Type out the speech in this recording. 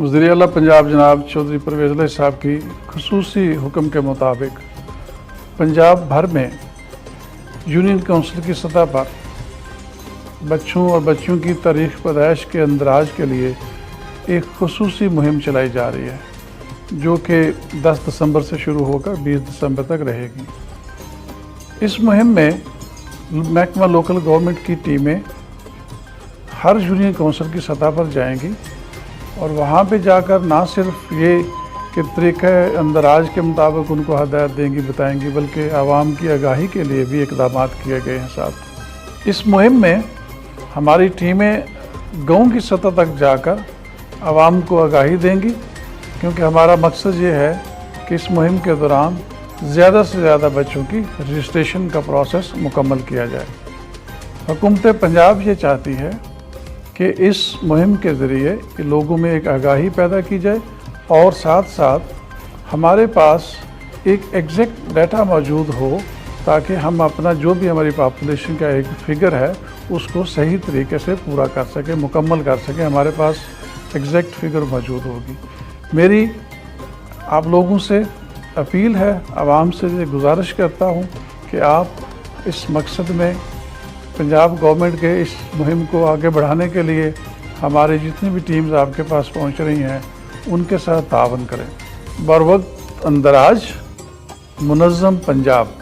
वज़ीर आला पंजाब जनाब चौधरी परवेज़ इलाही साहब की खसूसी हुक्म के मुताबिक पंजाब भर में यूनियन काउंसिल की सतह पर बच्चों और बच्चियों की तारीख़ पैदाइश के अंदराज के लिए एक खसूसी मुहिम चलाई जा रही है, जो कि 10 दिसंबर से शुरू होकर 20 दिसंबर तक रहेगी। इस मुहिम में महकमा लोकल गवर्नमेंट की टीमें हर यूनियन काउंसिल की सतह पर जाएंगी और वहाँ पे जाकर ना सिर्फ ये कि तरीक़े अंदराज के मुताबिक उनको हदायत देंगी, बताएंगी, बल्कि आवाम की आगाही के लिए भी इक़दाम किए गए हैं। साथ इस मुहिम में हमारी टीमें गाँव की सतह तक जाकर आवाम को आगाही देंगी, क्योंकि हमारा मकसद ये है कि इस मुहिम के दौरान ज़्यादा से ज़्यादा बच्चों की रजिस्ट्रेशन का प्रोसेस मुकम्मल किया जाए। हुकूमत पंजाब ये चाहती है कि इस मुहिम के ज़रिए लोगों में एक आगाही पैदा की जाए और साथ साथ हमारे पास एक एग्जैक्ट डाटा मौजूद हो, ताकि हम अपना जो भी हमारी पॉपुलेशन का एक फिगर है उसको सही तरीके से पूरा कर सकें, मुकम्मल कर सकें। हमारे पास एग्जैक्ट फिगर मौजूद होगी। मेरी आप लोगों से अपील है, आवाम से ये गुजारिश करता हूँ कि आप इस मकसद में पंजाब गवर्नमेंट के इस मुहिम को आगे बढ़ाने के लिए हमारी जितनी भी टीम्स आपके पास पहुंच रही हैं उनके साथ तावन करें। बरवक्त अंदराज मुनज़्ज़म पंजाब।